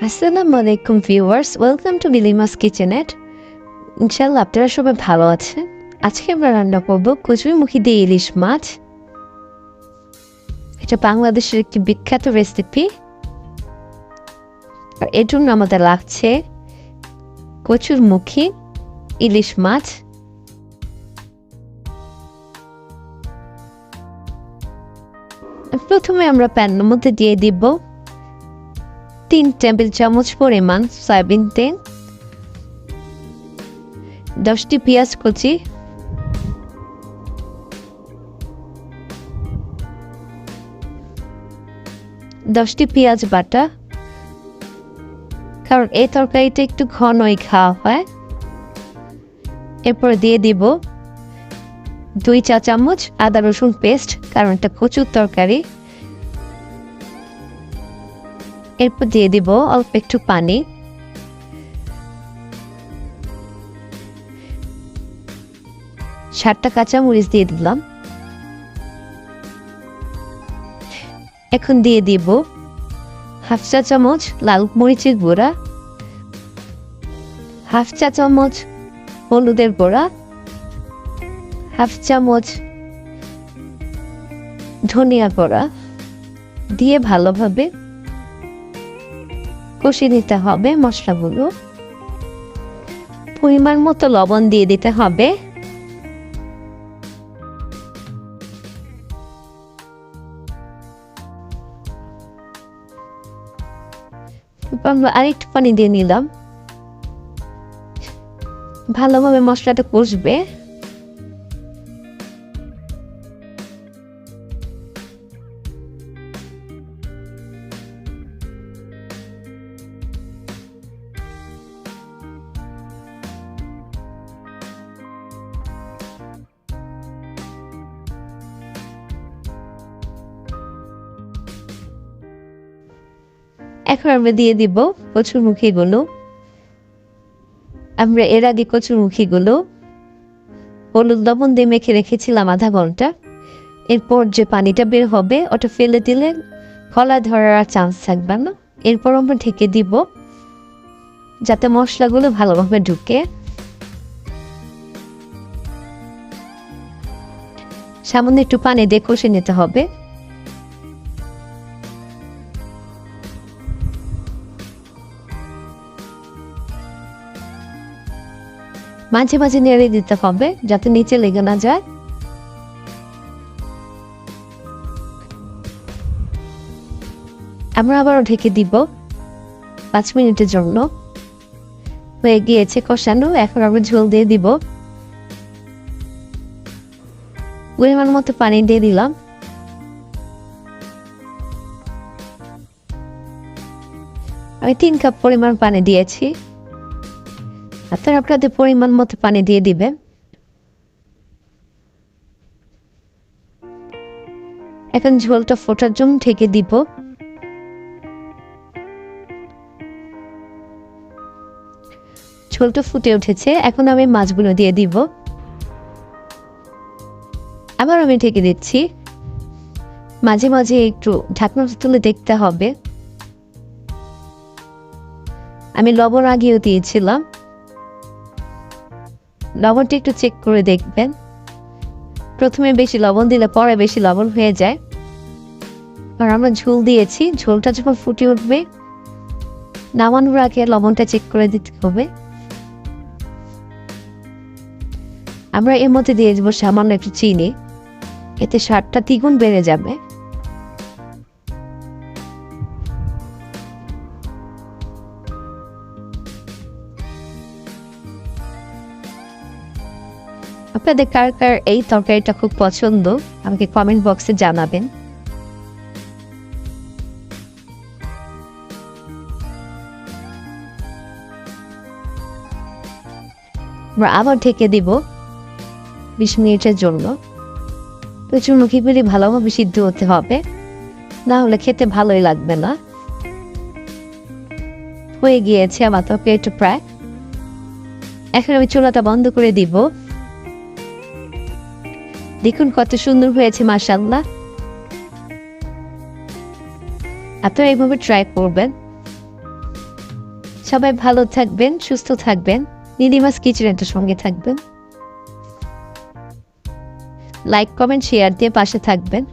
আসসালামু আলাইকুম viewers, welcome to নিলিমাস কিচেনেট। ইনশাআল্লাহ আপনারা সবাই ভালো আছেন। আজকে আমরা রান্না করব কচুরিমুখী দিয়ে ইলিশ মাছ। এটা বাংলাদেশের একটি বিখ্যাত রেসিপি। আর এর জন্য আমাদের লাগছে কচুরিমুখী ইলিশ মাছ, প্রথমে আমরা প্যানের মধ্যে দিয়ে দিব 3 টেবিল চামচ পরিমাণ সয়াবিন তেল, 10টি পেঁয়াজ কুচি, 10টি পেঁয়াজ বাটা, কারণ এই তরকারিটা একটু ঘনই খাওয়া হয়। এরপর দিয়ে দিব 2 চা চামচ আদা রসুন পেস্ট, কারণ এটা কচুর তরকারি। এরপর দিয়ে দিব অল্প একটু পানি, সাতটা কাঁচামরিচ দিয়ে দিলাম। এখন দিয়ে দিব হাফ চা চামচ লাল মরিচের গুঁড়া, হাফ চা চামচ হলুদের গুঁড়া, হাফ চামচ ধনিয়া গুঁড়া দিয়ে ভালোভাবে কষিয়ে নিতে হবে মশলাগুলো। পরিমাণ মতো লবণ দিয়ে দিতে হবে। আরেকটু পানি দিয়ে নিলাম। ভালোভাবে মশলাটা কষবে। এখন আমরা দিয়ে দিব কচুরমুখীগুলো। আমরা এর আগে কচুরমুখীগুলো হলুদ লবণ দিয়ে মেখে রেখেছিলাম আধা ঘন্টা। এরপর যে পানিটা বের হবে ওটা ফেলে দিলে গলা ধরার চান্স থাকবে না। এরপর আমরা ঢেকে দিব যাতে মশলাগুলো ভালোভাবে ঢুকে। সামান্য একটু পানি দিয়ে কষে নিতে হবে। মাঝে মাঝে নেড়ে দিতে হবে যাতে নিচে লেগে না যায়। আমরা আবারও ঢেকে দিব 5 মিনিটের জন্য। হয়ে গিয়েছে কষানো। এখন আমরা ঝোল দিয়ে দিব। পরিমাণ মতো পানি দিয়ে দিলাম। আমি 3 কাপ পরিমাণ পানি দিয়েছি। আপনারা আপনাদের পরিমাণ মতো পানি দিয়ে দিবেন। এখন ঝোলটা ফোটার জন্য ঢেকে দিব। ঝোলটা ফুটে উঠেছে। এখন আমি মাছগুলো দিয়ে দিব। আবার আমি ঢেকে দিচ্ছি। মাঝে মাঝে একটু ঢাকনা তুলে দেখতে হবে। আমি লবণ আগেও দিয়েছিলাম। লবণটা একটু চেক করে দেখবেন। প্রথমে বেশি লবণ দিলে পরে বেশি লবণ হয়ে যায়। আর আমরা ঝোল দিয়েছি। ঝোলটা যখন ফুটে উঠবে নামানোর আগে লবণটা চেক করে দিতে হবে। আমরা এর মধ্যে দিয়ে দেবো সামান্য একটু চিনি। এতে স্বাদটা দ্বিগুণ বেড়ে যাবে। আপনাদের কার কার এই তরকারিটা খুব পছন্দ আমাকে কমেন্ট বক্সে জানাবেন। আমরা আবার ঢেকে দিব 20 মিনিটের জন্য। কচুরমুখীগুলি ভালোভাবে সিদ্ধ হতে হবে, না হলে খেতে ভালোই লাগবে না। হয়ে গিয়েছে আমার তরকারিটা প্রায়। এখন আমি চুলাটা বন্ধ করে দিব। দেখুন কত সুন্দর হয়েছে মাশাআল্লাহ। আপনারা এইভাবে ট্রাই করবেন। সবাই ভালো থাকবেন, সুস্থ থাকবেন, নীলিমাস কিচেনের সঙ্গে থাকবেন। লাইক, কমেন্ট, শেয়ার দিয়ে পাশে থাকবেন।